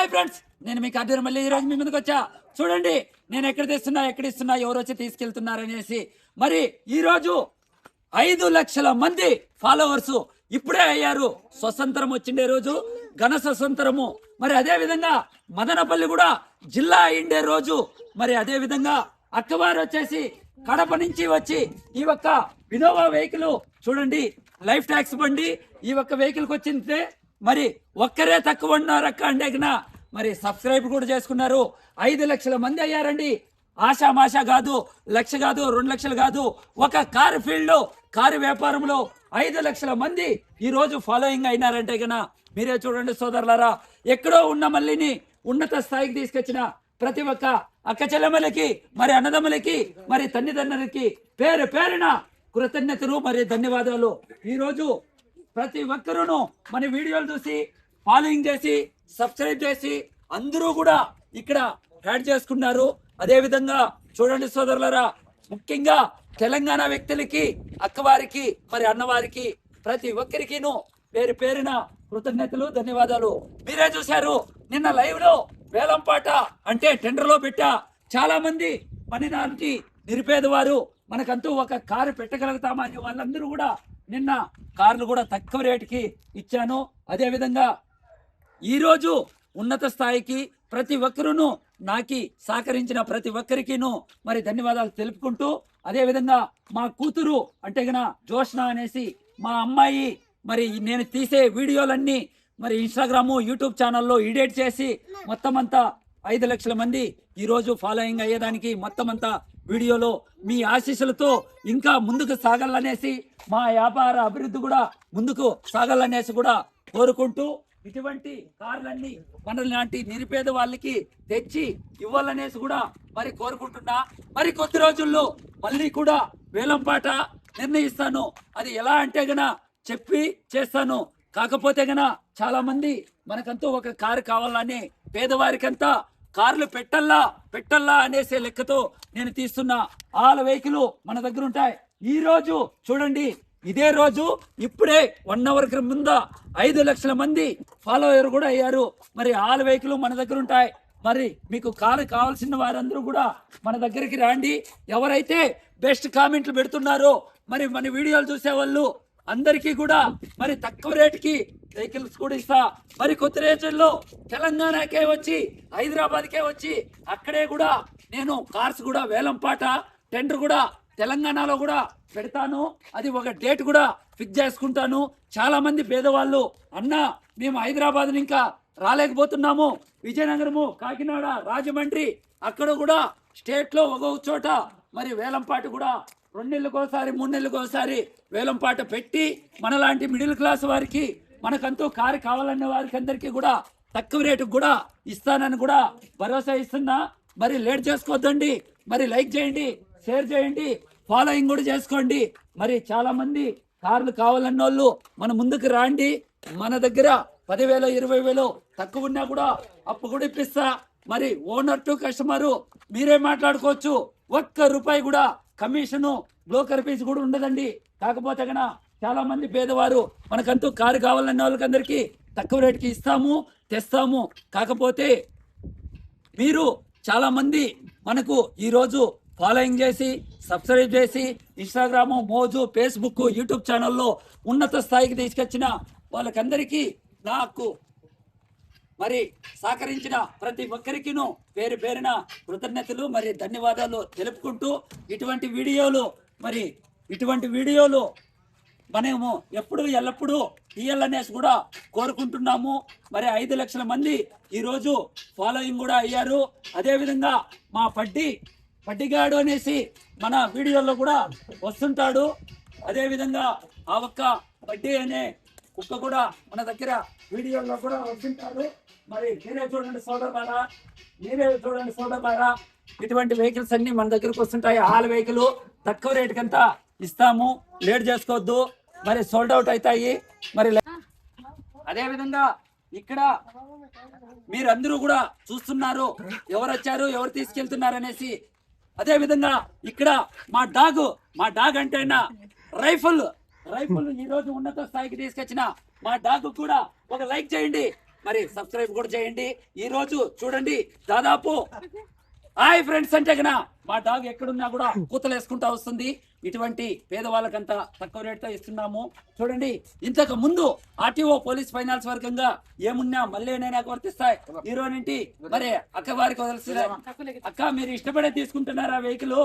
Hi friends, నేను మీకు అర్జున్ మళ్ళీ ఈరోజు మీ ముందుకు వచ్చా. చూడండి నేను ఎక్కడ ఇస్తున్నా ఎవరు వచ్చి తీసుకెళ్తున్నారనేసి. మరి ఈరోజు 5 లక్షల మంది ఫాలోవర్స్ ఇప్పుడే అయ్యారు. స్వతంత్రం వచ్చిండే రోజు, ఘన స్వతంత్రము. మరి అదే విధంగా మదనపల్లి కూడా జిల్లా అయిండే రోజు. మరి అదే విధంగా అక్కవారు వచ్చేసి కడప నుంచి వచ్చి ఈ ఒక్క వినోవా వెహికల్ చూడండి, లైఫ్ ట్యాక్స్ బండి ఈ ఒక్క వెహికల్కి వచ్చిందే. మరి ఒక్కరే తక్కువ ఉన్నారు అక్క అండేకినా. మరి సబ్స్క్రైబ్ కూడా చేసుకున్నారు. 5 లక్షల మంది అయ్యారండి. ఆషామాషా కాదు, లక్ష కాదు, 2 లక్షలు కాదు. ఒక కారు ఫీల్డ్, కారు వ్యాపారంలో 5 లక్షల మంది ఈ రోజు ఫాలోయింగ్ అయినారంటే గన మీరే చూడండి సోదరులారా. ఎక్కడో ఉన్న మళ్ళీని ఉన్నత స్థాయికి తీసుకొచ్చిన ప్రతి ఒక్క అక్క చెల్లెమ్మలకి, మరి అన్నదమ్ములకి, మరి తల్లిదండ్రులకి పేరు పేరున కృతజ్ఞతలు మరి ధన్యవాదాలు. ఈరోజు ప్రతి ఒక్కరూను మన వీడియోలు చూసి ఫాలోయింగ్ చేసి సబ్స్క్రైబ్ చేసి అందరూ కూడా ఇక్కడ యాడ్ చేసుకున్నారు. అదే విధంగా చూడండి సోదరులరా, ముఖ్యంగా తెలంగాణ వ్యక్తులకి, అక్కవారికి, మరి అన్నవారికి ప్రతి ఒక్కరికిను పేరు పేరున కృతజ్ఞతలు ధన్యవాదాలు. మీరే చూశారు నిన్న లైవ్ లో వేలంపాట అంటే టెండర్ లో పెట్టా. చాలా మంది పని నాటి నిరుపేదవారు మనకంటూ ఒక కారు పెట్టగలుగుతామా అని వాళ్ళందరూ కూడా నిన్న కార్లు కూడా తక్కువ రేటుకి ఇచ్చాను. అదే విధంగా ఈరోజు ఉన్నత స్థాయికి ప్రతి ఒక్కరును నాకి సహకరించిన ప్రతి ఒక్కరికిను మరి ధన్యవాదాలు తెలుపుకుంటూ, అదే విధంగా మా కూతురు అంటే గన జోష్న అనేసి మా అమ్మాయి, మరి నేను తీసే వీడియోలన్నీ మరి ఇన్స్టాగ్రాము, యూట్యూబ్ ఛానల్లో ఎడిట్ చేసి మొత్తం అంతా 5 లక్షల మంది ఈరోజు ఫాలోయింగ్ అయ్యేదానికి మొత్తం అంతా వీడియోలో మీ ఆశీస్సులతో ఇంకా ముందుకు సాగాలనేసి, మా వ్యాపార అభివృద్ధి కూడా ముందుకు సాగాలనేసి కూడా కోరుకుంటూ, ఇటువంటి కార్లన్నీ మన లాంటి నిరుపేద వాళ్ళకి తెచ్చి ఇవ్వాలనేసి కూడా మరి కోరుకుంటున్నా. మరి కొద్ది రోజుల్లో మళ్ళీ కూడా వేలంపాట నిర్ణయిస్తాను. అది ఎలా అంటే గన చెప్పి చేస్తాను. కాకపోతే గన చాలా మంది మనకంటూ ఒక కారు కావాలని పేదవారికంతా కార్లు పెట్టల్లా అనేసే లెక్కతో నేను తీస్తున్నా. ఆల్ వెహికల్ మన దగ్గర ఉంటాయి. ఈ రోజు చూడండి, ఇదే రోజు ఇప్పుడే 1 అవర్ ముందు 5 లక్షల మంది ఫాలోవర్ కూడా అయ్యారు. మరి ఆల్ వెహికల్ మన దగ్గర ఉంటాయి. మరి మీకు కారు కావాల్సిన వారందరూ కూడా మన దగ్గరికి రండి. ఎవరైతే బెస్ట్ కామెంట్లు పెడుతున్నారో మరి మన వీడియోలు చూసేవాళ్ళు అందరికీ కూడా మరి తక్కువ రేటుకి వెహికల్స్ కూడా ఇస్తా. మరి కొద్ది రోజుల్లో తెలంగాణకే వచ్చి, హైదరాబాద్కే వచ్చి అక్కడే కూడా నేను కార్స్ కూడా వేలంపాట టెండర్ కూడా తెలంగాణలో కూడా పెడతాను. అది ఒక డేట్ కూడా ఫిక్స్ చేసుకుంటాను. చాలా మంది పేదవాళ్ళు అన్న మేము హైదరాబాద్ ఇంకా రాలేకపోతున్నాము, విజయనగరము, కాకినాడ, రాజమండ్రి అక్కడ కూడా స్టేట్ లో ఒక చోట మరి వేలంపాట కూడా 2 నెలలకోసారి 3 నెలలకోసారి వేలంపాట పెట్టి మనలాంటి మిడిల్ క్లాస్ వారికి, మనకంటూ కారు కావాలనే వారికి అందరికీ కూడా తక్కువ రేటుకు కూడా ఇస్తానని కూడా భరోసా ఇస్తున్నా. మరి లేట్ చేసుకోవద్దండి. మరి లైక్ చేయండి, షేర్ చేయండి, ఫాలోయింగ్ కూడా చేసుకోండి. మరి చాలా మంది కార్లు కావాలన్న వాళ్ళు మన ముందుకు రాండి. మన దగ్గర 10,000 20,000 తక్కువ ఉన్నా కూడా అప్పు కూడా ఇప్పిస్తా. మరి ఓనర్ టు కస్టమరు మీరే మాట్లాడుకోవచ్చు. 1 రూపాయి కూడా కమిషను, బ్రోకర్ ఫీజు కూడా ఉండదండి. కాకపోతే కన్నా చాలా మంది పేదవారు మనకంటూ కారు కావాలన్న వాళ్ళకి అందరికీ తక్కువ రేటుకి ఇస్తాము, తెస్తాము. కాకపోతే మీరు చాలా మంది మనకు ఈరోజు ఫాలోయింగ్ చేసి సబ్స్క్రైబ్ చేసి ఇన్స్టాగ్రాము, మోజు, ఫేస్బుక్, యూట్యూబ్ ఛానల్లో ఉన్నత స్థాయికి తీసుకొచ్చిన వాళ్ళకందరికీ నాకు మరి సహకరించిన ప్రతి ఒక్కరికిను పేరు పేరున కృతజ్ఞతలు మరి ధన్యవాదాలు తెలుపుకుంటూ, ఇటువంటి వీడియోలు మనము ఎప్పుడు ఎల్లప్పుడూ తీయాలనేసి కూడా కోరుకుంటున్నాము. మరి 5 లక్షల మంది ఈరోజు ఫాలోయింగ్ కూడా అయ్యారు. అదేవిధంగా మా పడ్డిగాడు అనేసి మన వీడియోలో కూడా వస్తుంటాడు. అదేవిధంగా ఆ ఒక్క పడ్డి అనే కుక్క కూడా మన దగ్గర వీడియోలో కూడా వస్తుంటారు. మరి మీరే చూడండి సోదరులారా, ఇటువంటి వెహికల్స్ అన్ని మన దగ్గరకు వస్తుంటాయి. ఆల్ వెహికల్ తక్కువ రేటు కంతా ఇస్తాము, లేట్ చేసుకోవద్దు. మరి సోల్డ్ అవుట్ అవుతాయి. మరి అదే విధంగా ఇక్కడ మీరందరూ కూడా చూస్తున్నారు ఎవరు వచ్చారు, ఎవరు తీసుకెళ్తున్నారు అనేసి. అదే విధంగా ఇక్కడ మా డాగ్ అంటే రైఫుల్ ఈ రోజు ఉన్నత స్థాయికి తీసుకొచ్చిన మా డాగ్ కూడా ఒక లైక్ చేయండి. మరి సబ్స్క్రైబ్ కూడా చేయండి. ఈ రోజు చూడండి దాదాపు హాయ్ ఫ్రెండ్స్ అంటే గన మా డాగ్ ఎక్కడున్నా కూడా కూతలు వేసుకుంటా వస్తుంది. ఇటువంటి పేదవాళ్ళకంతా తక్కువ రేటుతో ఇస్తున్నాము. చూడండి, ఇంతకు ముందు ఆర్టీఓ పోలీస్ ఫైనాన్స్ వర్గంగా ఏమున్నా మళ్ళీ నాకు వర్తిస్తాయి. హీరో నుండి మరి అక్క వారికి వదిలిస్తే అక్క మీరు ఇష్టపడే తీసుకుంటున్నారా వెహికల్?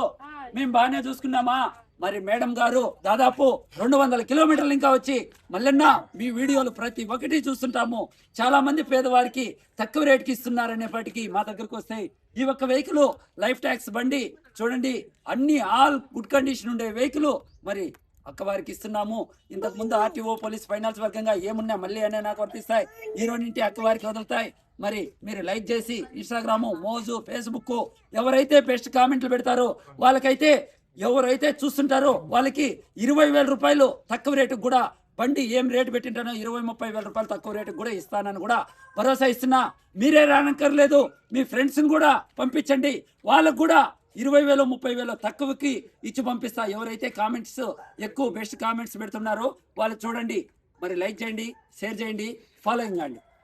మేము బాగానే చూసుకున్నామా? మరి మేడం గారు దాదాపు 200 కిలోమీటర్లు ఇంకా వచ్చి మల్లన్న మీ వీడియోలు ప్రతి ఒక్కటి చూస్తుంటాము, చాలా మంది పేదవారికి తక్కువ రేటుకి ఇస్తున్నారనేపటికి మా దగ్గరకు వస్తాయి. ఈ ఒక్క వెహికల్ లైఫ్ ట్యాక్స్ బండి చూడండి, అన్ని ఆల్ గుడ్ కండిషన్ ఉండే వెహికల్ మరి అక్కవారికి ఇస్తున్నాము. ఇంతకు ముందు ఆర్టీఓ పోలీస్ ఫైనాన్స్ వర్గంగా ఏమున్నా మళ్ళీ అనే నాకు వర్తిస్తాయి. హీరో నుండి అక్కవారికి వదులుతాయి. మరి మీరు లైక్ చేసి ఇన్స్టాగ్రాము, మోజు, ఫేస్బుక్ ఎవరైతే బెస్ట్ కామెంట్లు పెడతారో వాళ్ళకైతే, ఎవరైతే చూస్తుంటారో వాళ్ళకి 20,000 రూపాయలు తక్కువ రేటుకు కూడా బండి ఏం రేటు పెట్టింటానో 20-30 వేల రూపాయలు తక్కువ రేటుకు కూడా ఇస్తానని కూడా భరోసా ఇస్తున్నా. మీరే రానక్కర్లేదు, మీ ఫ్రెండ్స్ని కూడా పంపించండి, వాళ్ళకు కూడా 20,000-30,000 తక్కువకి ఇచ్చి పంపిస్తా. ఎవరైతే కామెంట్స్ ఎక్కువ బెస్ట్ కామెంట్స్ పెడుతున్నారో వాళ్ళు చూడండి, మరి లైక్ చేయండి, షేర్ చేయండి, ఫాలోయింగ్ అండి.